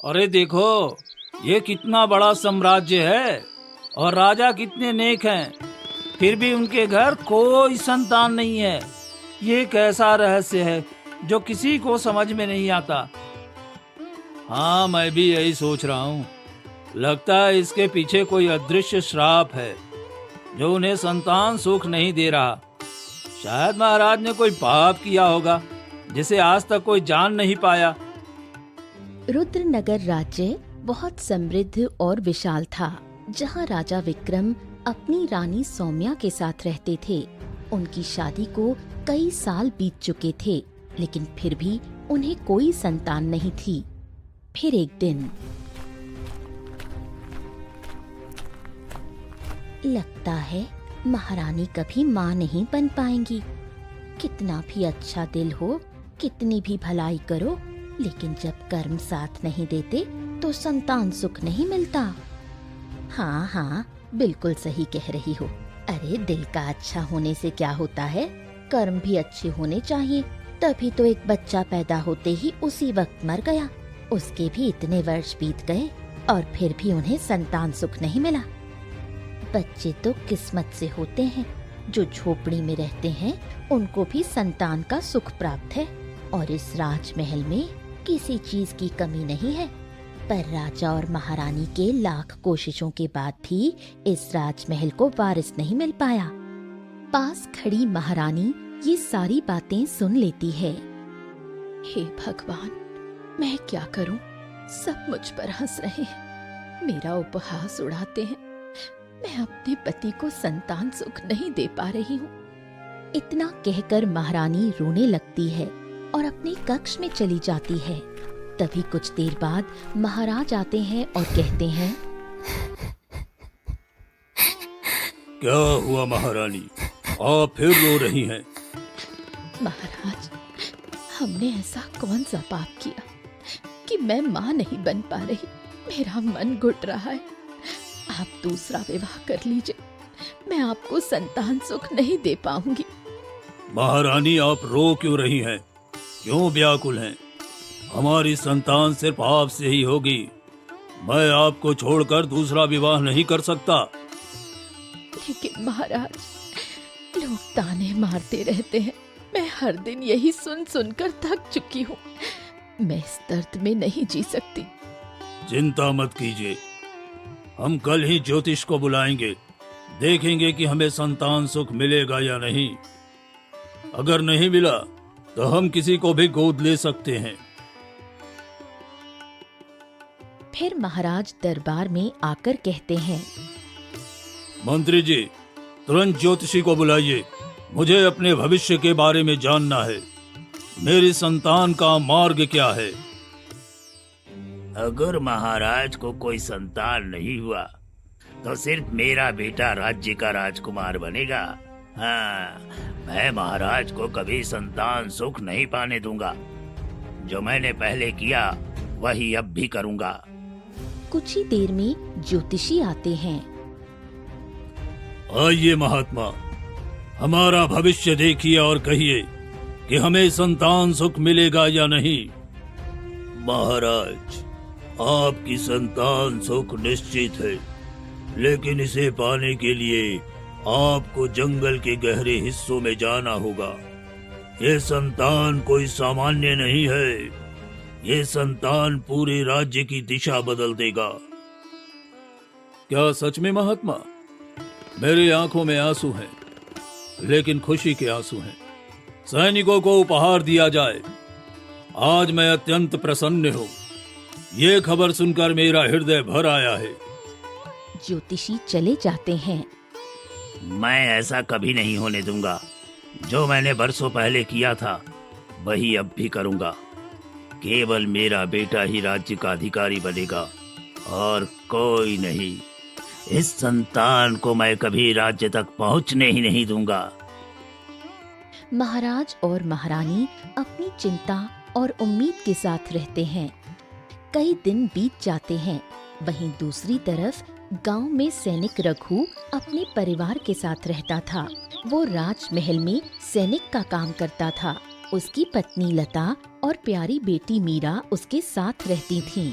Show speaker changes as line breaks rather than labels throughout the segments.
अरे देखो, ये कितना बड़ा साम्राज्य है और राजा कितने नेक हैं, फिर भी उनके घर कोई संतान नहीं है। ये कैसा रहस्य है जो किसी को समझ में नहीं आता। हाँ, मैं भी यही सोच रहा हूँ। लगता है इसके पीछे कोई अदृश्य श्राप है जो उन्हें संतान सुख नहीं दे रहा। शायद महाराज ने कोई पाप किया होगा जिसे आज तक कोई जान नहीं पाया।
रुद्रनगर राज्य बहुत समृद्ध और विशाल था, जहाँ राजा विक्रम अपनी रानी सौम्या के साथ रहते थे। उनकी शादी को कई साल बीत चुके थे, लेकिन फिर भी उन्हें कोई संतान नहीं थी। फिर एक दिन लगता है महारानी कभी माँ नहीं बन पाएंगी। कितना भी अच्छा दिल हो, कितनी भी भलाई करो, लेकिन जब कर्म साथ नहीं देते तो संतान सुख नहीं मिलता। हाँ हाँ, बिल्कुल सही कह रही हो। अरे दिल का अच्छा होने से क्या होता है, कर्म भी अच्छे होने चाहिए। तभी तो एक बच्चा पैदा होते ही उसी वक्त मर गया। उसके भी इतने वर्ष बीत गए और फिर भी उन्हें संतान सुख नहीं मिला। बच्चे तो किस्मत से होते हैं। जो झोपड़ी में रहते हैं उनको भी संतान का सुख प्राप्त है, और इस राजमहल में किसी चीज की कमी नहीं है। पर राजा और महारानी के लाख कोशिशों के बाद भी इस राजमहल को वारिस नहीं मिल पाया। पास खड़ी महारानी ये सारी बातें सुन लेती है। हे भगवान, मैं क्या करूं? सब मुझ पर हंस रहे हैं, मेरा उपहास उड़ाते हैं। मैं अपने पति को संतान सुख नहीं दे पा रही हूँ। इतना कहकर महारानी रोने लगती है और अपने कक्ष में चली जाती है। तभी कुछ देर बाद महाराज आते हैं और कहते हैं,
क्या हुआ महारानी, आप फिर रो रही हैं?
महाराज, हमने ऐसा कौन सा पाप किया कि मैं माँ नहीं बन पा रही। मेरा मन घुट रहा है। आप दूसरा विवाह कर लीजिए, मैं आपको संतान सुख नहीं दे पाऊंगी।
महारानी, आप रो क्यों रही हैं? क्यों व्याकुल हैं? हमारी संतान सिर्फ आपसे ही होगी। मैं आपको छोड़कर दूसरा विवाह नहीं कर सकता।
लेकिन महाराज, लोग ताने मारते रहते हैं। मैं हर दिन यही सुन सुनकर थक चुकी हूँ। मैं इस दर्द में नहीं जी सकती।
चिंता मत कीजिए, हम कल ही ज्योतिष को बुलाएंगे। देखेंगे कि हमें संतान सुख मिलेगा या नहीं। अगर नहीं मिला तो हम किसी को भी गोद ले सकते हैं।
फिर महाराज दरबार में आकर कहते हैं,
मंत्री जी, तुरंत ज्योतिषी को बुलाइए। मुझे अपने भविष्य के बारे में जानना है। मेरी संतान का मार्ग क्या है?
अगर महाराज को कोई संतान नहीं हुआ तो सिर्फ मेरा बेटा राज्य का राजकुमार बनेगा। हाँ, मैं महाराज को कभी संतान सुख नहीं पाने दूंगा। जो मैंने पहले किया वही अब भी करूंगा।
कुछ ही देर में ज्योतिषी आते हैं।
आइए महात्मा, हमारा भविष्य देखिए और कहिए कि हमें संतान सुख मिलेगा या नहीं। महाराज, आपकी संतान सुख निश्चित है, लेकिन इसे पाने के लिए आपको जंगल के गहरे हिस्सों में जाना होगा। ये संतान कोई सामान्य नहीं है। ये संतान पूरे राज्य की दिशा बदल देगा। क्या सच में महात्मा? मेरी आंखों में आंसू हैं, लेकिन खुशी के आंसू हैं। सैनिकों को उपहार दिया जाए। आज मैं अत्यंत प्रसन्न हूँ। ये खबर सुनकर मेरा हृदय भर आया है।
ज्योतिषी चले जाते हैं।
मैं ऐसा कभी नहीं होने दूंगा। जो मैंने बरसों पहले किया था वही अब भी करूंगा। केवल मेरा बेटा ही राज्य का अधिकारी बनेगा और कोई नहीं। इस संतान को मैं कभी राज्य तक पहुंचने ही नहीं दूंगा।
महाराज और महारानी अपनी चिंता और उम्मीद के साथ रहते हैं। कई दिन बीत जाते हैं। वहीं दूसरी तरफ गांव में सैनिक रघु अपने परिवार के साथ रहता था। वो राजमहल में सैनिक का काम करता था। उसकी पत्नी लता और प्यारी बेटी मीरा उसके साथ रहती थीं।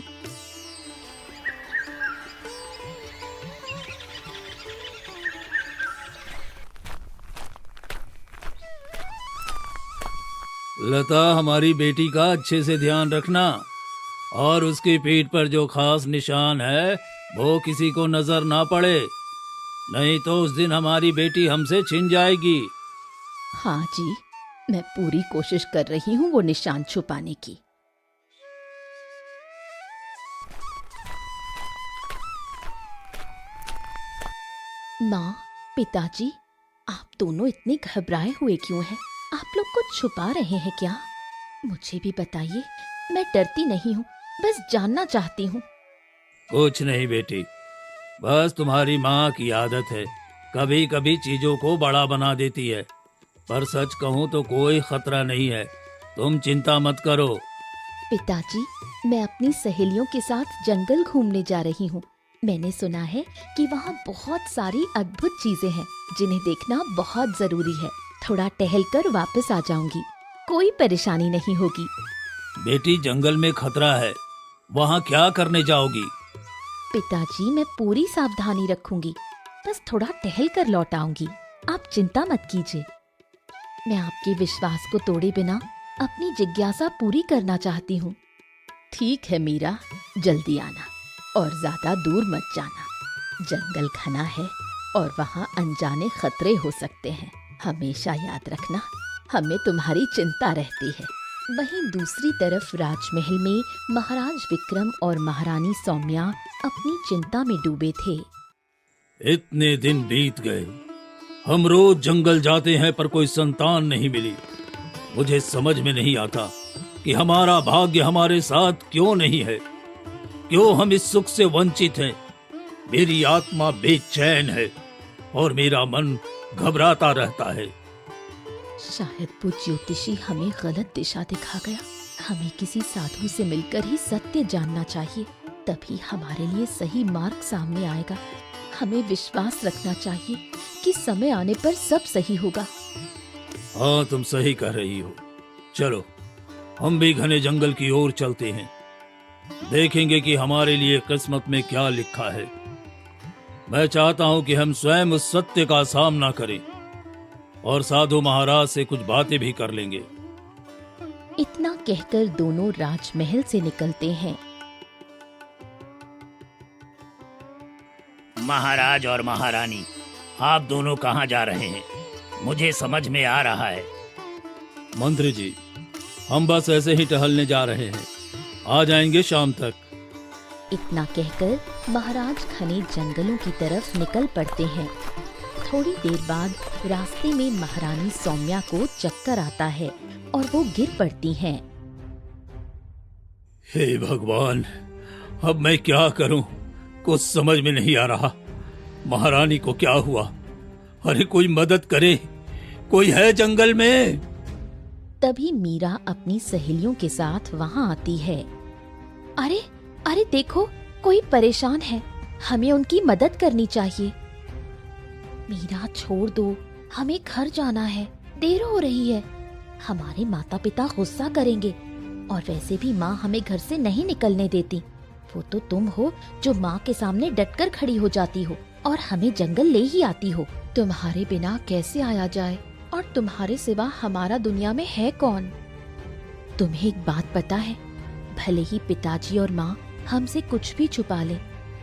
लता, हमारी बेटी का अच्छे से ध्यान रखना और उसकी पीठ पर जो खास निशान है वो किसी को नजर ना पड़े, नहीं तो उस दिन हमारी बेटी हमसे छिन जाएगी।
हाँ जी, मैं पूरी कोशिश कर रही हूँ वो निशान छुपाने की। माँ, पिताजी, आप दोनों इतने घबराए हुए क्यों हैं? आप लोग कुछ छुपा रहे हैं क्या? मुझे भी बताइए, मैं डरती नहीं हूँ, बस जानना चाहती हूँ।
कुछ नहीं बेटी, बस तुम्हारी माँ की आदत है, कभी कभी चीजों को बड़ा बना देती है, पर सच कहूँ तो कोई खतरा नहीं है, तुम चिंता मत करो।
पिताजी, मैं अपनी सहेलियों के साथ जंगल घूमने जा रही हूँ। मैंने सुना है कि वहाँ बहुत सारी अद्भुत चीजें हैं जिन्हें देखना बहुत जरूरी है। थोड़ा टहलकर वापस आ जाऊंगी, कोई परेशानी नहीं होगी।
बेटी, जंगल में खतरा है, वहाँ क्या करने जाओगी?
पिताजी, मैं पूरी सावधानी रखूंगी, बस थोड़ा टहल कर लौट आऊंगी, आप चिंता मत कीजिए। मैं आपके विश्वास को तोड़े बिना अपनी जिज्ञासा पूरी करना चाहती हूँ। ठीक है मीरा, जल्दी आना और ज्यादा दूर मत जाना। जंगल घना है और वहाँ अनजाने खतरे हो सकते हैं। हमेशा याद रखना, हमें तुम्हारी चिंता रहती है। वहीं दूसरी तरफ राजमहल में महाराज विक्रम और महारानी सौम्या अपनी चिंता में डूबे थे।
इतने दिन बीत गए, हम रोज जंगल जाते हैं पर कोई संतान नहीं मिली। मुझे समझ में नहीं आता कि हमारा भाग्य हमारे साथ क्यों नहीं है, क्यों हम इस सुख से वंचित हैं। मेरी आत्मा बेचैन है और मेरा मन घबराता रहता है।
शायद वो ज्योतिषी हमें गलत दिशा दिखा गया। हमें किसी साधु से मिलकर ही सत्य जानना चाहिए, तभी हमारे लिए सही मार्ग सामने आएगा। हमें विश्वास रखना चाहिए कि समय आने पर सब सही होगा।
हाँ, तुम सही कह रही हो। चलो, हम भी घने जंगल की ओर चलते हैं, देखेंगे कि हमारे लिए किस्मत में क्या लिखा है। मैं चाहता हूँ कि हम स्वयं उस सत्य का सामना करें और साधु महाराज से कुछ बातें भी कर लेंगे।
इतना कहकर दोनों राजमहल से निकलते हैं।
महाराज और महारानी, आप दोनों कहाँ जा रहे हैं? मुझे समझ में आ रहा है।
मंत्री जी, हम बस ऐसे ही टहलने जा रहे हैं, आ जाएंगे शाम तक।
इतना कहकर महाराज घने जंगलों की तरफ निकल पड़ते हैं। थोड़ी देर बाद रास्ते में महारानी सौम्या को चक्कर आता है और वो गिर पड़ती हैं।
हे भगवान, अब मैं क्या करूं? कुछ समझ में नहीं आ रहा। महारानी को क्या हुआ? अरे कोई मदद करे, कोई है जंगल में?
तभी मीरा अपनी सहेलियों के साथ वहाँ आती है। अरे अरे देखो, कोई परेशान है, हमें उनकी मदद करनी चाहिए। मीरा, छोड़ दो, हमें घर जाना है, देर हो रही है। हमारे माता पिता गुस्सा करेंगे और वैसे भी माँ हमें घर से नहीं निकलने देती। वो तो तुम हो जो माँ के सामने डटकर खड़ी हो जाती हो और हमें जंगल ले ही आती हो। तुम्हारे बिना कैसे आया जाए, और तुम्हारे सिवा हमारा दुनिया में है कौन? तुम्हें एक बात पता है, भले ही पिताजी और माँ हमसे कुछ भी छुपा ले,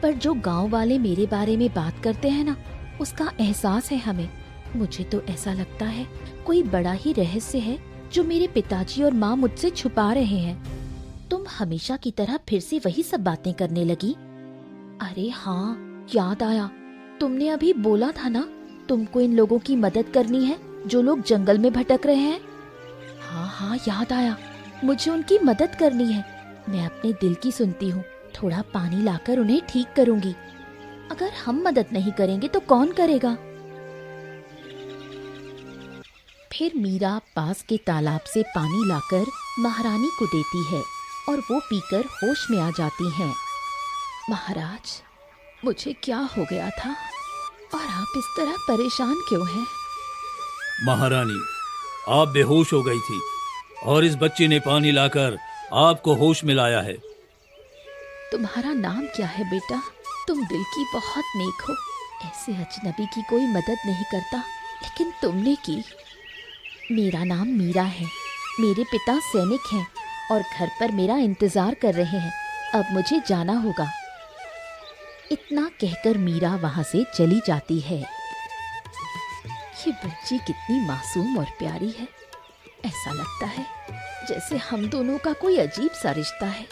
पर जो गांव वाले मेरे बारे में बात करते हैं ना, उसका एहसास है हमें। मुझे तो ऐसा लगता है कोई बड़ा ही रहस्य है जो मेरे पिताजी और माँ मुझसे छुपा रहे हैं। तुम हमेशा की तरह फिर से वही सब बातें करने लगी। अरे हाँ, याद आया, तुमने अभी बोला था ना तुमको इन लोगों की मदद करनी है जो लोग जंगल में भटक रहे हैं। हाँ हाँ, याद आया, मुझे उनकी मदद करनी है। मैं अपने दिल की सुनती हूँ, थोड़ा पानी लाकर उन्हें ठीक करूंगी। अगर हम मदद नहीं करेंगे तो कौन करेगा? फिर मीरा पास के तालाब से पानी लाकर महारानी को देती है और वो पीकर होश में आ जाती हैं। महाराज, मुझे क्या हो गया था और आप इस तरह परेशान क्यों हैं?
महारानी, आप बेहोश हो गई थी और इस बच्ची ने पानी लाकर आपको होश में लाया है।
तुम्हारा नाम क्या है बेटा? तुम दिल की बहुत नेक हो। ऐसे अजनबी की कोई मदद नहीं करता, लेकिन तुमने की। मेरा नाम मीरा है। मेरे पिता सैनिक हैं और घर पर मेरा इंतजार कर रहे हैं। अब मुझे जाना होगा। इतना कहकर मीरा वहां से चली जाती है। ये बच्ची कितनी मासूम और प्यारी है। ऐसा लगता है जैसे हम दोनों का कोई अजीब सा रिश्ता है।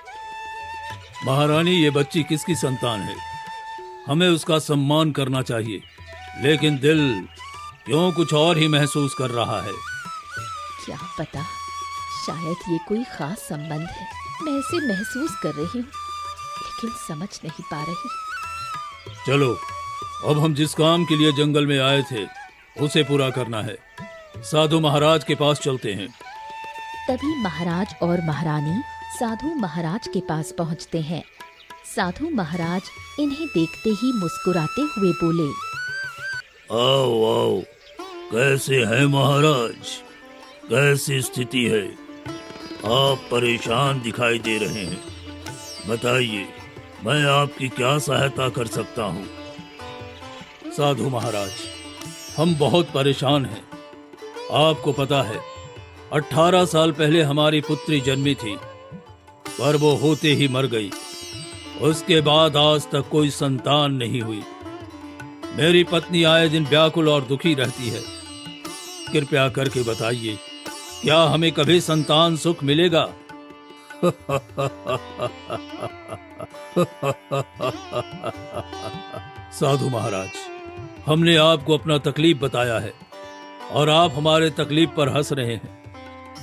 महारानी, ये बच्ची किसकी संतान है? हमें उसका सम्मान करना चाहिए, लेकिन दिल क्यों कुछ और ही महसूस कर रहा है।
क्या पता, शायद ये कोई खास संबंध है। मैं इसे महसूस कर रही हूँ, लेकिन समझ नहीं पा रही।
चलो, अब हम जिस काम के लिए जंगल में आए थे उसे पूरा करना है। साधु महाराज के पास चलते हैं।
तभी महाराज और महारानी साधु महाराज के पास पहुंचते हैं। साधु महाराज इन्हें देखते ही मुस्कुराते हुए बोले,
आओ आओ, कैसे हैं महाराज? कैसी स्थिति है? आप परेशान दिखाई दे रहे हैं। बताइए, मैं आपकी क्या सहायता कर सकता हूँ? साधु महाराज, हम बहुत परेशान हैं। आपको पता है, 18 साल पहले हमारी पुत्री जन्मी थी, पर वो होते ही मर गई। उसके बाद आज तक कोई संतान नहीं हुई। मेरी पत्नी आए दिन व्याकुल और दुखी रहती है। कृपया करके बताइए, क्या हमें कभी संतान सुख मिलेगा? साधु महाराज, हमने आपको अपना तकलीफ बताया है और आप हमारे तकलीफ पर हंस रहे हैं।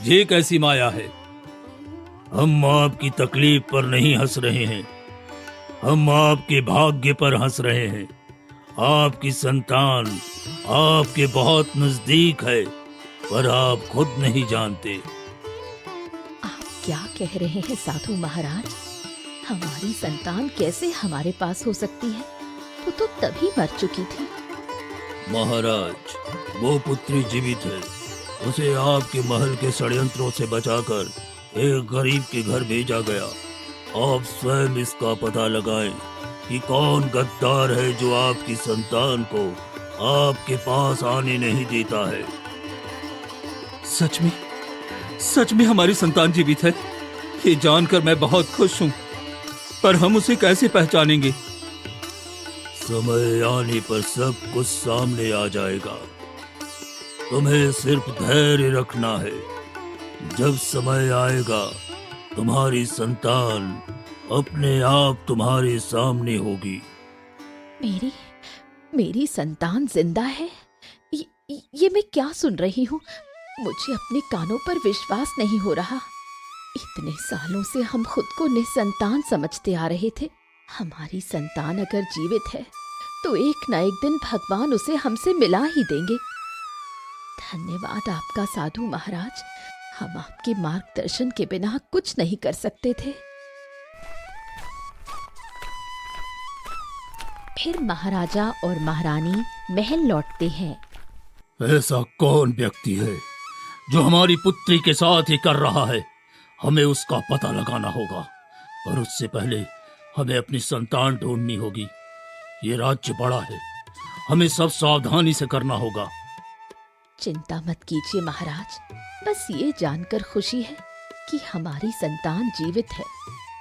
ये कैसी माया है? हम आपकी तकलीफ पर नहीं हंस रहे हैं, हम आपके भाग्य पर हंस रहे हैं। आपकी संतान आपके बहुत नजदीक है, पर आप खुद नहीं जानते।
आप क्या कह रहे हैं साधु महाराज? हमारी संतान कैसे हमारे पास हो सकती है? वो तो तभी मर चुकी थी।
महाराज, वो पुत्री जीवित है। उसे आपके महल के षड्यंत्रों से बचाकर एक गरीब के घर भेजा गया। आप स्वयं इसका पता लगाएं कि कौन गद्दार है जो आपकी संतान को आपके पास आने नहीं देता है। सच में हमारी संतान जीवित है। ये जानकर मैं बहुत खुश हूँ, पर हम उसे कैसे पहचानेंगे? समय आने पर सब कुछ सामने आ जाएगा। तुम्हें सिर्फ धैर्य रखना है। जब समय आएगा, तुम्हारी संतान अपने आप तुम्हारे सामने होगी।
मेरी संतान जिंदा है? ये मैं क्या सुन रही हूँ? मुझे अपने कानों पर विश्वास नहीं हो रहा। इतने सालों से हम खुद को निसंतान समझते आ रहे थे। हमारी संतान अगर जीवित है तो एक न एक दिन भगवान उसे हमसे मिला ही देंगे। धन्यवाद आपका साधु महाराज। हम आपके मार्गदर्शन के बिना कुछ नहीं कर सकते थे। फिर महाराजा और महारानी महल लौटते हैं।
ऐसा कौन व्यक्ति है जो हमारी पुत्री के साथ ही कर रहा है? हमें उसका पता लगाना होगा, पर उससे पहले हमें अपनी संतान ढूंढनी होगी। ये राज्य बड़ा है, हमें सब सावधानी से करना होगा।
चिंता मत कीजिए महाराज, बस ये जानकर खुशी है कि हमारी संतान जीवित है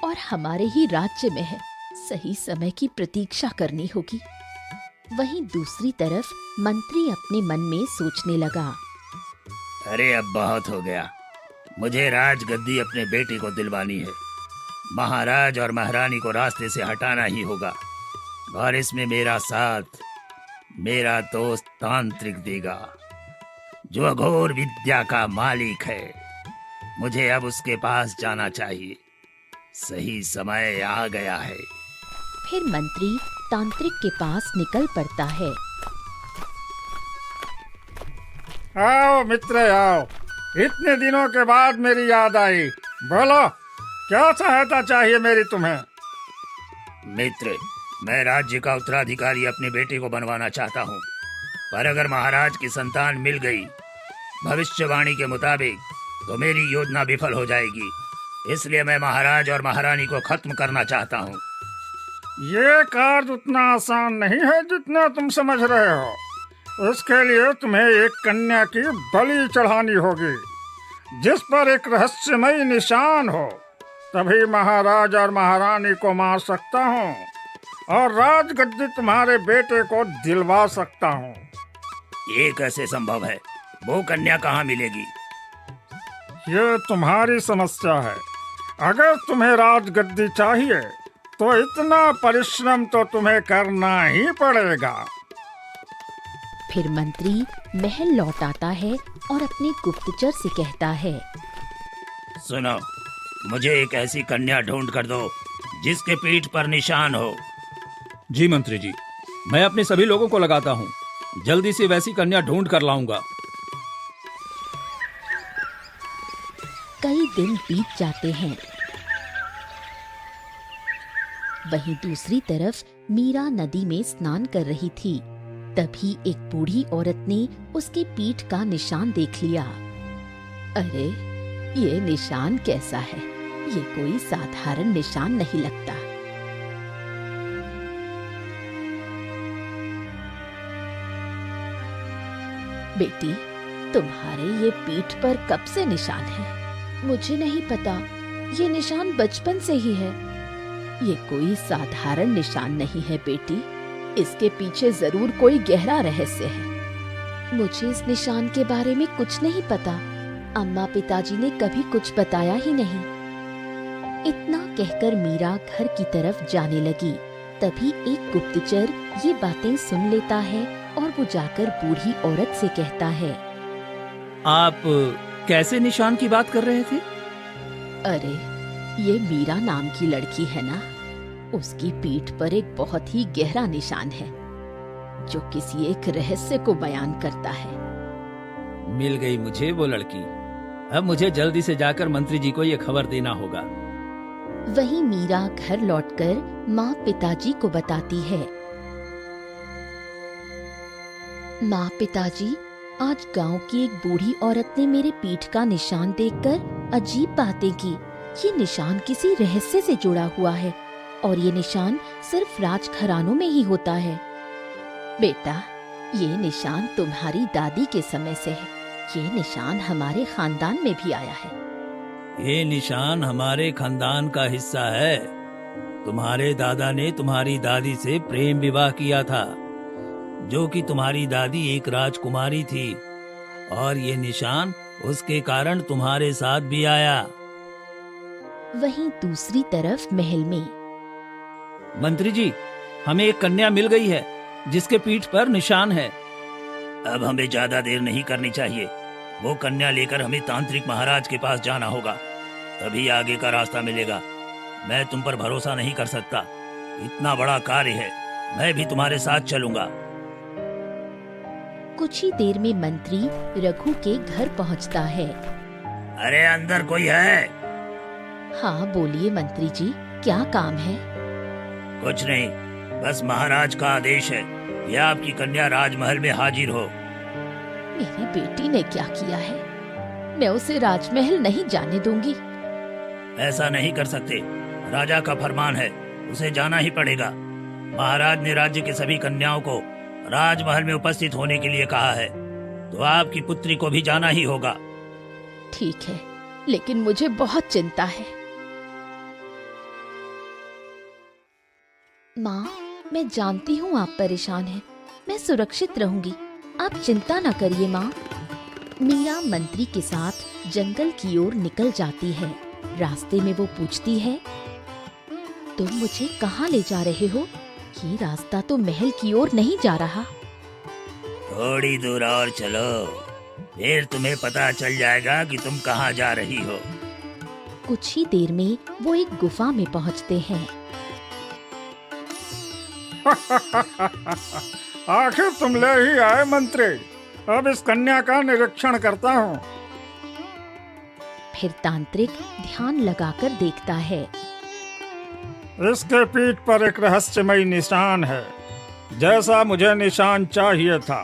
और हमारे ही राज्य में है। सही समय की प्रतीक्षा करनी होगी। वहीं दूसरी तरफ मंत्री अपने मन में सोचने लगा,
अरे अब बहुत हो गया। मुझे राजगद्दी अपने बेटे को दिलवानी है। महाराज और महारानी को रास्ते से हटाना ही होगा, और इसमें मेरा साथ मेरा दोस्त तांत्रिक देगा, जो अघोर विद्या का मालिक है। मुझे अब उसके पास जाना चाहिए। सही समय आ गया है।
फिर मंत्री तांत्रिक के पास निकल पड़ता है।
आओ मित्र आओ, इतने दिनों के बाद मेरी याद आई। बोलो, क्या सहायता चाहिए मेरी तुम्हें?
मित्र, मैं राज्य का उत्तराधिकारी अपने बेटे को बनवाना चाहता हूँ, पर अगर महाराज की संतान मिल गई भविष्यवाणी के मुताबिक तो मेरी योजना विफल हो जाएगी। इसलिए मैं महाराज और महारानी को खत्म करना चाहता हूँ।
ये कार्य उतना आसान नहीं है जितना तुम समझ रहे हो। उसके लिए तुम्हें एक कन्या की बलि चढ़ानी होगी। जिस पर एक रहस्यमयी निशान हो, तभी महाराज और महारानी को मार सकता हूँ और राजगद्दी तुम्हारे बेटे को दिलवा सकता हूँ।
ये कैसे संभव है? वो कन्या कहाँ मिलेगी?
ये तुम्हारी समस्या है। अगर तुम्हें राजगद्दी चाहिए तो इतना परिश्रम तो तुम्हें करना ही पड़ेगा।
फिर मंत्री महल लौट आता है और अपने गुप्तचर से कहता है,
सुनो, मुझे एक ऐसी कन्या ढूंढ कर दो जिसके पीठ पर निशान हो।
जी मंत्री जी, मैं अपने सभी लोगों को लगाता हूँ। जल्दी से वैसी कन्या ढूंढ कर लाऊंगा।
कई दिन बीत जाते हैं। वहीं दूसरी तरफ मीरा नदी में स्नान कर रही थी। तभी एक बूढ़ी औरत ने उसकी पीठ का निशान देख लिया। अरे, ये निशान कैसा है? ये कोई साधारण निशान नहीं लगता। बेटी, तुम्हारे ये पीठ पर कब से निशान है? मुझे नहीं पता, ये निशान बचपन से ही है। ये कोई साधारण निशान नहीं है बेटी, इसके पीछे जरूर कोई गहरा रहस्य है। मुझे इस निशान के बारे में कुछ नहीं पता। अम्मा पिताजी ने कभी कुछ बताया ही नहीं। इतना कहकर मीरा घर की तरफ जाने लगी। तभी एक गुप्तचर ये बातें सुन लेता है और वो जाकर बूढ़ी औरत से कहता है,
आप कैसे निशान की बात कर रहे थे?
अरे, ये मीरा नाम की लड़की है ना, उसकी पीठ पर एक बहुत ही गहरा निशान है जो किसी एक रहस्य को बयान करता है।
मिल गई मुझे वो लड़की। अब मुझे जल्दी से जाकर मंत्री जी को ये खबर देना होगा।
वहीं मीरा घर लौटकर माँ पिताजी को बताती है, माँ पिताजी, आज गांव की एक बूढ़ी औरत ने मेरे पीठ का निशान देखकर अजीब बातें की। ये निशान किसी रहस्य से जुड़ा हुआ है और ये निशान सिर्फ राजघरानों में ही होता है। बेटा, ये निशान तुम्हारी दादी के समय से है। ये निशान हमारे खानदान में भी आया है।
ये निशान हमारे खानदान का हिस्सा है। तुम्हारे दादा ने तुम्हारी दादी से प्रेम विवाह किया था, जो कि तुम्हारी दादी एक राजकुमारी थी, और ये निशान उसके कारण तुम्हारे साथ भी आया।
वहीं दूसरी तरफ महल में
मंत्री जी, हमें एक कन्या मिल गई है जिसके पीठ पर निशान है।
अब हमें ज्यादा देर नहीं करनी चाहिए। वो कन्या लेकर हमें तांत्रिक महाराज के पास जाना होगा, तभी आगे का रास्ता मिलेगा। मैं तुम पर भरोसा नहीं कर सकता। इतना बड़ा कार्य है, मैं भी तुम्हारे साथ चलूंगा।
कुछ ही देर में मंत्री रघु के घर पहुंचता है।
अरे, अंदर कोई है?
हाँ, बोलिए मंत्री जी, क्या काम है?
कुछ नहीं, बस महाराज का आदेश है कि आपकी कन्या राजमहल में हाजिर हो।
मेरी बेटी ने क्या किया है? मैं उसे राजमहल नहीं जाने दूंगी।
ऐसा नहीं कर सकते, राजा का फरमान है, उसे जाना ही पड़ेगा। महाराज ने राज्य के सभी कन्याओं को राजमहल में उपस्थित होने के लिए कहा है, तो आपकी पुत्री को भी जाना ही होगा।
ठीक है, लेकिन मुझे बहुत चिंता है। माँ, मैं जानती हूँ आप परेशान हैं। मैं सुरक्षित रहूंगी, आप चिंता न करिए माँ। मीरा मंत्री के साथ जंगल की ओर निकल जाती है। रास्ते में वो पूछती है, तुम मुझे कहाँ ले जा रहे हो? ये रास्ता तो महल की ओर नहीं जा रहा।
थोड़ी दूर और चलो, फिर तुम्हें पता चल जाएगा कि तुम कहाँ जा रही हो।
कुछ ही देर में वो एक गुफा में पहुँचते हैं।
आखिर तुम ले ही आए मंत्री। अब इस कन्या का निरीक्षण करता हूँ।
फिर तांत्रिक ध्यान लगाकर देखता है।
इसके पीठ पर एक रहस्यमयी निशान है, जैसा मुझे निशान चाहिए था।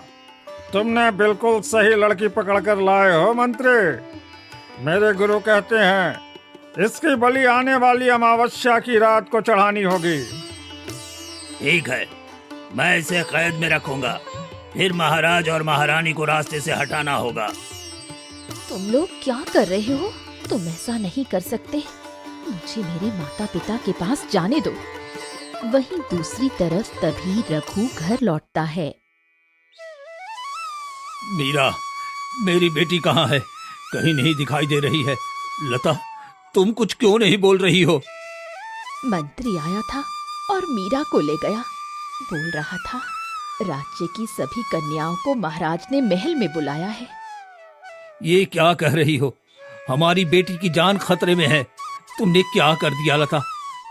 तुमने बिल्कुल सही लड़की पकड़कर लाए हो मंत्री। मेरे गुरु कहते हैं इसकी बलि आने वाली अमावस्या की रात को चढ़ानी होगी।
ठीक है, मैं इसे कैद में रखूंगा, फिर महाराज और महारानी को रास्ते से हटाना होगा।
तुम लोग क्या कर रहे हो? तुम ऐसा नहीं कर सकते। मुझे मेरे माता पिता के पास जाने दो। वहीं दूसरी तरफ तभी रघु घर लौटता है।
मीरा, मेरी बेटी कहाँ है? कहीं नहीं दिखाई दे रही है। लता, तुम कुछ क्यों नहीं बोल रही हो?
मंत्री आया था और मीरा को ले गया। बोल रहा था राज्य की सभी कन्याओं को महाराज ने महल में बुलाया है।
ये क्या कह रही हो? हमारी बेटी की जान खतरे में है। तुमने क्या कर दिया लता?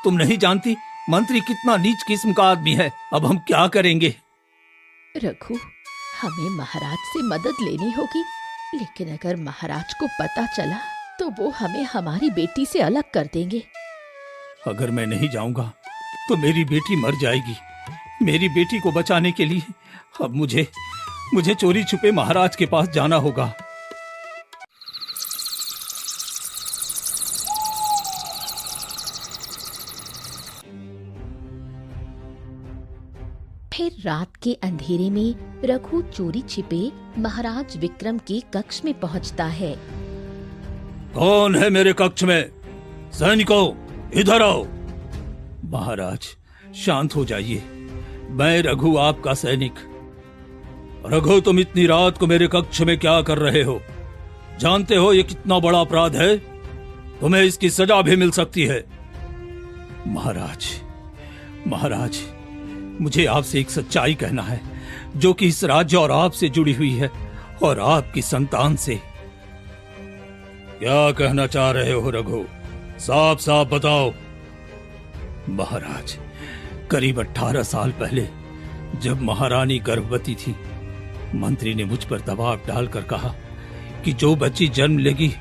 तुम नहीं जानती मंत्री कितना नीच किस्म का आदमी है। अब हम क्या करेंगे?
रघु, हमें महाराज से मदद लेनी होगी, लेकिन अगर महाराज को पता चला तो वो हमें हमारी बेटी से अलग कर देंगे।
अगर मैं नहीं जाऊंगा तो मेरी बेटी मर जाएगी। मेरी बेटी को बचाने के लिए अब मुझे चोरी छुपे महाराज के पास जाना होगा।
फिर रात के अंधेरे में रघु चोरी छिपे महाराज विक्रम के कक्ष में पहुंचता है।
कौन है मेरे कक्ष में? सैनिकों, इधर आओ। महाराज, शांत हो जाइए। मैं रघु, आपका सैनिक। रघु, तुम इतनी रात को मेरे कक्ष में क्या कर रहे हो? जानते हो ये कितना बड़ा अपराध है? तुम्हें इसकी सजा भी मिल सकती है। महाराज, मुझे आपसे एक सच्चाई कहना है जो कि इस राज्य और आपसे जुड़ी हुई है और आपकी संतान से। क्या कहना चाह रहे हो रघु? साफ साफ बताओ। महाराज, करीब 18 साल पहले जब महारानी गर्भवती थी, मंत्री ने मुझ पर दबाव डालकर कहा कि जो बच्ची जन्म लेगी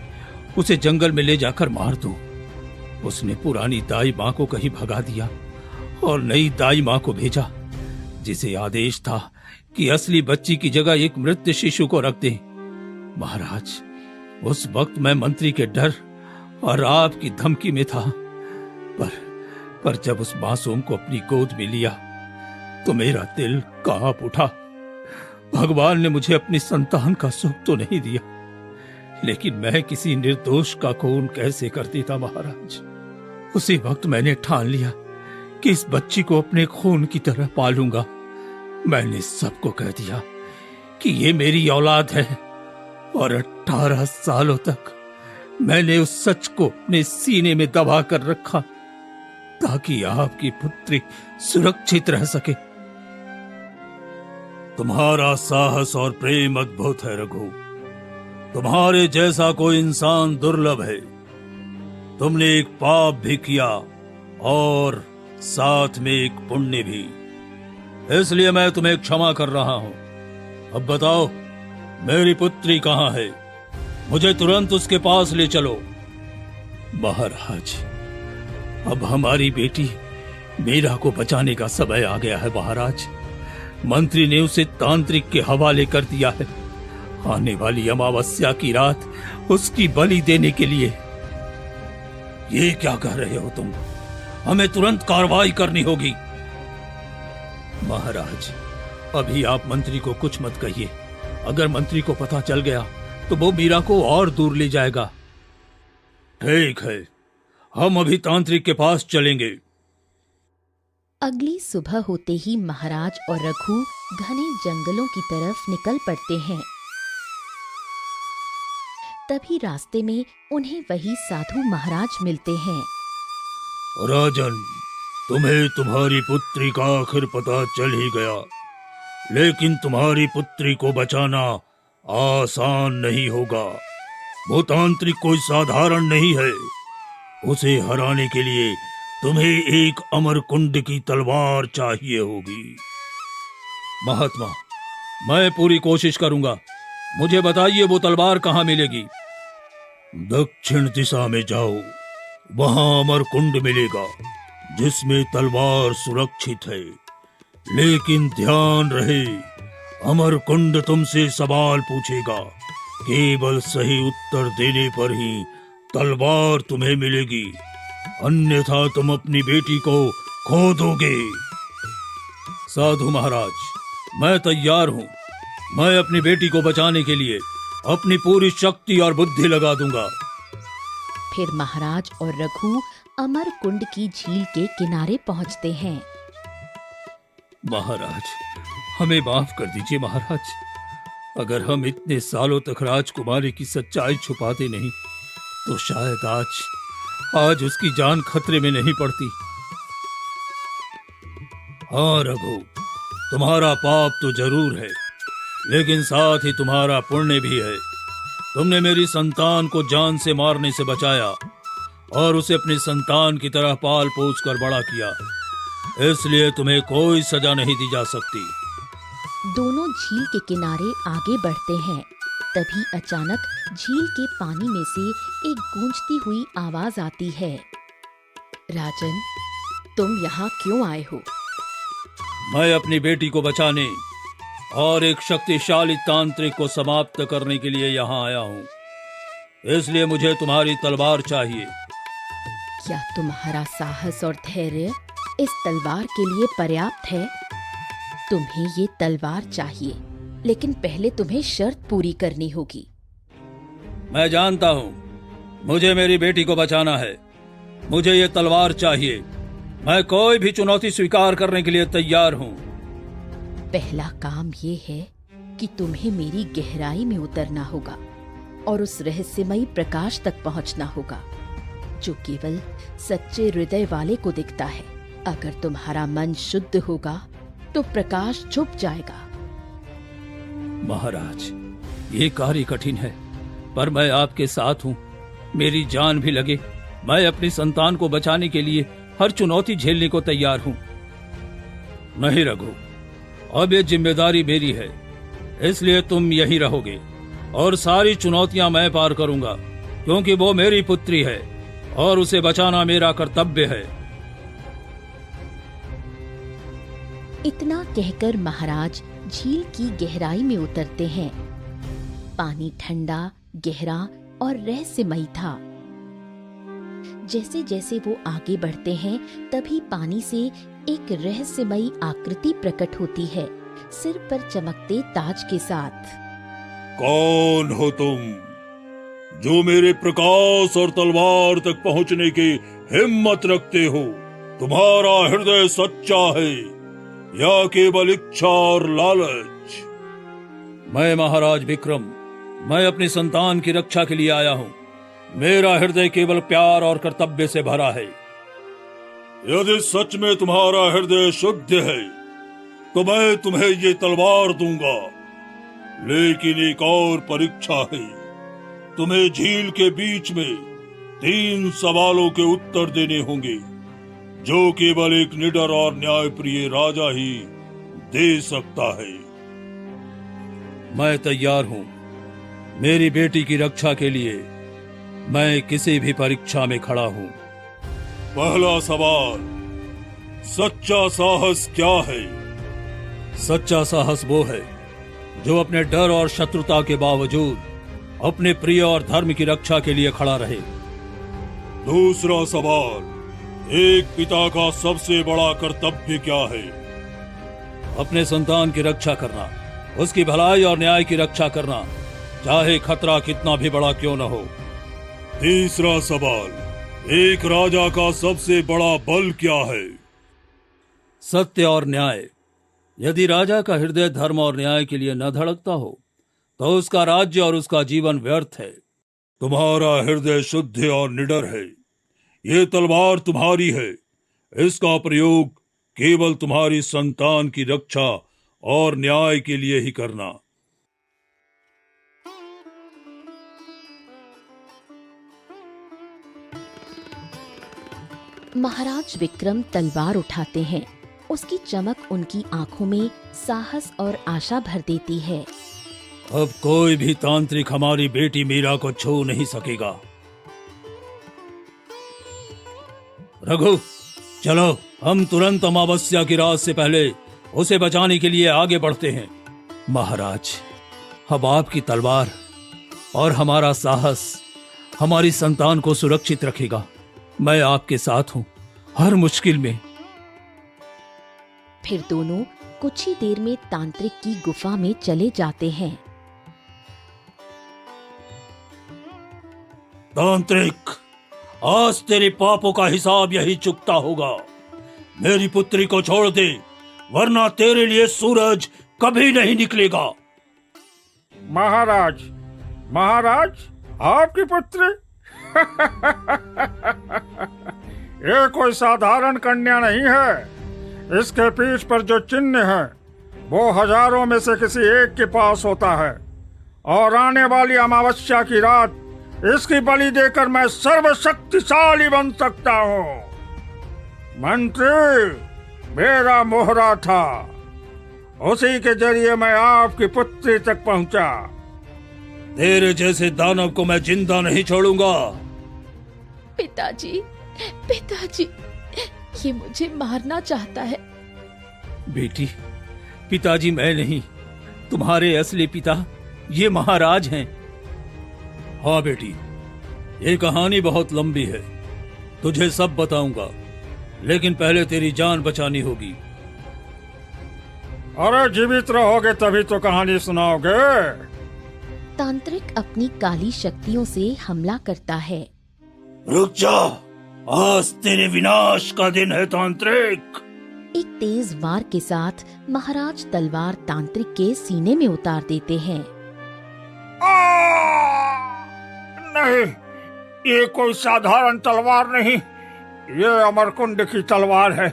उसे जंगल में ले जाकर मार दूं। उसने पुरानी दाई मां को कहीं भगा दिया और नई दाई मां को भेजा, जिसे आदेश था कि असली बच्ची की जगह एक मृत शिशु को रख दें। महाराज, उस वक्त मैं मंत्री के डर और आपकी धमकी में था, पर जब उस मासूम को अपनी गोद में लिया तो मेरा दिल कांप उठा। भगवान ने मुझे अपनी संतान का सुख तो नहीं दिया, लेकिन मैं किसी निर्दोष का खून कैसे कर देता महाराज। उसी वक्त मैंने ठान लिया कि इस बच्ची को अपने खून की तरह पालूंगा। मैंने सबको कह दिया कि ये मेरी औलाद है और 18 सालों तक मैंने उस सच को अपने सीने में दबा कर रखा ताकि आपकी पुत्री सुरक्षित रह सके। तुम्हारा साहस और प्रेम अद्भुत है रघु। तुम्हारे जैसा कोई इंसान दुर्लभ है। तुमने एक पाप भी किया और साथ में एक पुण्य भी, इसलिए मैं तुम्हें क्षमा कर रहा हूं। अब बताओ, मेरी पुत्री कहां है? मुझे तुरंत उसके पास ले चलो। महाराज, अब हमारी बेटी मीरा को बचाने का समय आ गया है। महाराज, मंत्री ने उसे तांत्रिक के हवाले कर दिया है। आने वाली अमावस्या की रात उसकी बलि देने के लिए। ये क्या कह रहे हो तुम? हमें तुरंत कार्रवाई करनी होगी। महाराज, अभी आप मंत्री को कुछ मत कहिए। अगर मंत्री को पता चल गया तो वो मीरा को और दूर ले जाएगा। ठीक है, हम अभी तांत्रिक के पास चलेंगे।
अगली सुबह होते ही महाराज और रघु घने जंगलों की तरफ निकल पड़ते हैं। तभी रास्ते में उन्हें वही साधु महाराज मिलते हैं।
राजन, तुम्हें तुम्हारी पुत्री का आखिर पता चल ही गया, लेकिन तुम्हारी पुत्री को बचाना आसान नहीं होगा। वो तांत्रिक कोई साधारण नहीं है। उसे हराने के लिए तुम्हें एक अमरकुंड की तलवार चाहिए होगी।
महात्मा, मैं पूरी कोशिश करूंगा। मुझे बताइए वो तलवार कहाँ मिलेगी?
दक्षिण दिशा में जाओ, वहां अमरकुंड मिलेगा जिसमें तलवार सुरक्षित है। लेकिन ध्यान रहे, अमरकुंड तुमसे सवाल पूछेगा। केवल सही उत्तर देने पर ही तलवार तुम्हें मिलेगी, अन्यथा तुम अपनी बेटी को खो दोगे।
साधु महाराज, मैं तैयार हूँ। मैं अपनी बेटी को बचाने के लिए अपनी पूरी शक्ति और बुद्धि लगा दूंगा।
फिर महाराज और रघु अमर कुंड की झील के किनारे पहुंचते हैं।
महाराज, हमें माफ कर दीजिए महाराज। अगर हम इतने सालों तक राजकुमारी की सच्चाई छुपाते नहीं तो शायद आज उसकी जान खतरे में नहीं पड़ती। हाँ रघु, तुम्हारा पाप तो जरूर है, लेकिन साथ ही तुम्हारा पुण्य भी है। तुमने मेरी संतान को जान से मारने से बचाया और उसे अपनी संतान की तरह पाल पोस कर बड़ा किया, इसलिए तुम्हें कोई सजा नहीं दी जा सकती।
दोनों झील के किनारे आगे बढ़ते हैं। तभी अचानक झील के पानी में से एक गूंजती हुई आवाज आती है। राजन, तुम यहाँ क्यों आए हो?
मैं अपनी बेटी को बचाने और एक शक्तिशाली तांत्रिक को समाप्त करने के लिए यहाँ आया हूँ, इसलिए मुझे तुम्हारी तलवार चाहिए।
क्या तुम्हारा साहस और धैर्य इस तलवार के लिए पर्याप्त है? तुम्हें ये तलवार चाहिए, लेकिन पहले तुम्हें शर्त पूरी करनी होगी।
मैं जानता हूँ, मुझे मेरी बेटी को बचाना है। मुझे ये तलवार चाहिए। मैं कोई भी चुनौती स्वीकार करने के लिए तैयार हूँ।
पहला काम ये है कि तुम्हें मेरी गहराई में उतरना होगा और उस रहस्यमयी प्रकाश तक पहुंचना होगा जो केवल सच्चे हृदय वाले को दिखता है। अगर तुम्हारा मन शुद्ध होगा तो प्रकाश छुप जाएगा।
महाराज, ये कार्य कठिन है, पर मैं आपके साथ हूँ। मेरी जान भी लगे, मैं अपनी संतान को बचाने के लिए हर चुनौती झेलने को तैयार हूँ। नहीं रघु, अब ये जिम्मेदारी मेरी है, इसलिए तुम यहीं रहोगे और सारी चुनौतियां मैं पार करूंगा, क्योंकि वो मेरी पुत्री है और उसे बचाना मेरा कर्तव्य है।
इतना कहकर महाराज झील की गहराई में उतरते हैं। पानी ठंडा, गहरा और रहस्यमयी था। जैसे जैसे वो आगे बढ़ते हैं, तभी पानी से एक रहस्यमयी आकृति प्रकट होती है, सिर पर चमकते ताज के साथ।
कौन हो तुम, जो मेरे प्रकाश और तलवार तक पहुंचने की हिम्मत रखते हो? तुम्हारा हृदय सच्चा है या केवल इच्छा और लालच?
मैं महाराज विक्रम, मैं अपनी संतान की रक्षा के लिए आया हूँ। मेरा हृदय केवल प्यार और कर्तव्य से भरा है।
यदि सच में तुम्हारा हृदय शुद्ध है तो मैं तुम्हें ये तलवार दूंगा, लेकिन एक और परीक्षा है। तुम्हें झील के बीच में 3 सवालों के उत्तर देने होंगे जो केवल एक निडर और न्यायप्रिय राजा ही दे सकता है।
मैं तैयार हूँ। मेरी बेटी की रक्षा के लिए मैं किसी भी परीक्षा में खड़ा हूँ।
पहला सवाल, सच्चा साहस क्या है?
सच्चा साहस वो है जो अपने डर और शत्रुता के बावजूद अपने प्रिय और धर्म की रक्षा के लिए खड़ा रहे।
दूसरा सवाल, एक पिता का सबसे बड़ा कर्तव्य क्या है?
अपने संतान की रक्षा करना, उसकी भलाई और न्याय की रक्षा करना, चाहे खतरा कितना भी बड़ा क्यों न हो।
तीसरा सवाल, एक राजा का सबसे बड़ा बल क्या है?
सत्य और न्याय। यदि राजा का हृदय धर्म और न्याय के लिए न धड़कता हो तो उसका राज्य और उसका जीवन व्यर्थ है।
तुम्हारा हृदय शुद्ध और निडर है। ये तलवार तुम्हारी है। इसका प्रयोग केवल तुम्हारी संतान की रक्षा और न्याय के लिए ही करना।
महाराज विक्रम तलवार उठाते हैं। उसकी चमक उनकी आंखों में साहस और आशा भर देती है।
अब कोई भी तांत्रिक हमारी बेटी मीरा को छू नहीं सकेगा। रघु, चलो हम तुरंत अमावस्या की रात से पहले उसे बचाने के लिए आगे बढ़ते हैं। महाराज, अब आपकी तलवार और हमारा साहस हमारी संतान को सुरक्षित रखेगा। मैं आपके साथ हूं हर मुश्किल में।
फिर दोनों कुछ ही देर में तांत्रिक की गुफा में चले जाते हैं।
तांत्रिक, आज तेरे पापों का हिसाब यही चुकता होगा। मेरी पुत्री को छोड़ दे, वरना तेरे लिए सूरज कभी नहीं निकलेगा।
महाराज, महाराज, आपकी पुत्री? ये कोई साधारण कन्या नहीं है। इसके पीठ पर जो चिन्ह है वो हजारों में से किसी एक के पास होता है, और आने वाली अमावस्या की रात इसकी बलि देकर मैं सर्वशक्तिशाली बन सकता हूँ। मंत्री, मेरा मोहरा था, उसी के जरिए मैं आपकी पुत्री तक पहुंचा।
तेरे जैसे दानव को मैं जिंदा नहीं छोड़ूंगा।
पिताजी, पिताजी, ये मुझे मारना चाहता है।
बेटी, पिताजी मैं नहीं, तुम्हारे असली पिता ये महाराज हैं। हाँ बेटी, ये कहानी बहुत लंबी है, तुझे सब बताऊंगा, लेकिन पहले तेरी जान बचानी होगी।
अरे जीवित रहोगे तभी तो कहानी सुनाओगे।
तांत्रिक अपनी काली शक्तियों से हमला करता है।
रुक जा, आज तेरे विनाश का दिन है तांत्रिक।
एक तेज वार के साथ महाराज तलवार तांत्रिक के सीने में उतार देते हैं।
नहीं, ये कोई साधारण तलवार नहीं, ये अमरकुंड की तलवार है।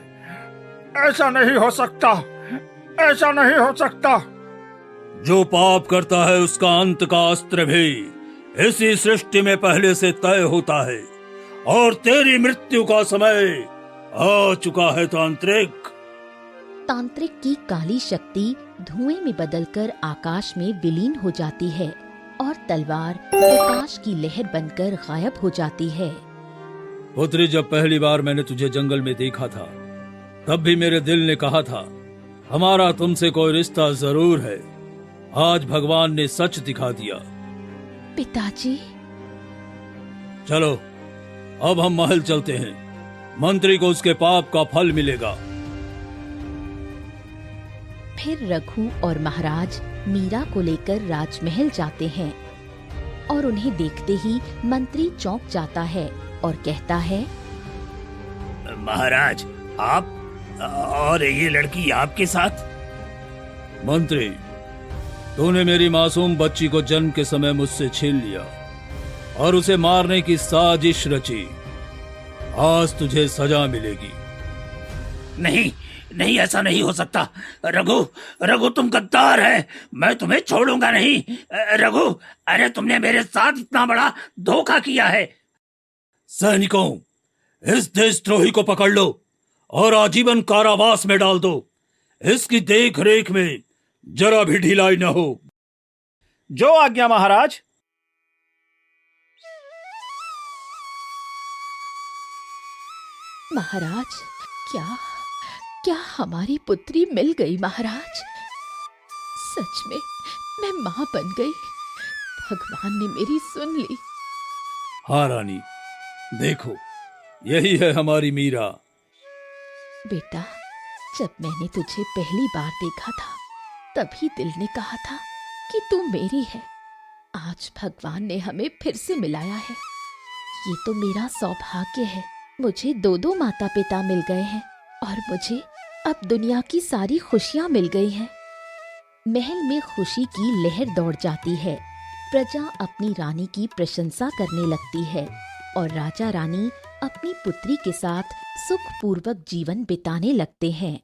ऐसा नहीं हो सकता, ऐसा नहीं हो सकता।
जो पाप करता है उसका अंत का अस्त्र भी इसी सृष्टि में पहले से तय होता है, और तेरी मृत्यु का समय आ चुका है तांत्रिक।
तांत्रिक की काली शक्ति धुएं में बदलकर आकाश में विलीन हो जाती है और तलवार प्रकाश की लहर बनकर गायब हो जाती है।
पुत्री, जब पहली बार मैंने तुझे जंगल में देखा था, तब भी मेरे दिल ने कहा था हमारा तुमसे कोई रिश्ता जरूर है। आज भगवान ने सच दिखा दिया।
पिताजी,
चलो अब हम महल चलते हैं, मंत्री को उसके पाप का फल मिलेगा।
फिर रघु और महाराज मीरा को लेकर राजमहल जाते हैं और उन्हें देखते ही मंत्री चौंक जाता है और कहता है,
महाराज, आप और ये लड़की आपके साथ?
मंत्री, तूने मेरी मासूम बच्ची को जन्म के समय मुझसे छीन लिया और उसे मारने की साजिश रची। आज तुझे सजा मिलेगी।
नहीं नहीं, ऐसा नहीं हो सकता। रघु, रघु तुम गद्दार है, मैं तुम्हें छोड़ूंगा नहीं। रघु, अरे तुमने मेरे साथ इतना बड़ा धोखा किया है।
सैनिकों, इस देशद्रोही को पकड़ लो और आजीवन कारावास में डाल दो। इसकी देख रेख में जरा भी ढिलाई न हो।
जो आज्ञा महाराज।
महाराज, क्या हमारी पुत्री मिल गई? महाराज, सच में मैं मां बन गई। भगवान ने मेरी सुन ली।
हाँ रानी, देखो यही है हमारी मीरा।
बेटा, जब मैंने तुझे पहली बार देखा था तभी दिल ने कहा था कि तू मेरी है। आज भगवान ने हमें फिर से मिलाया है। ये तो मेरा सौभाग्य है। मुझे दो माता पिता मिल गए हैं और मुझे अब दुनिया की सारी खुशियां मिल गई हैं। महल में खुशी की लहर दौड़ जाती है। प्रजा अपनी रानी की प्रशंसा करने लगती है और राजा रानी अपनी पुत्री के साथ सुखपूर्वक जीवन बिताने लगते हैं।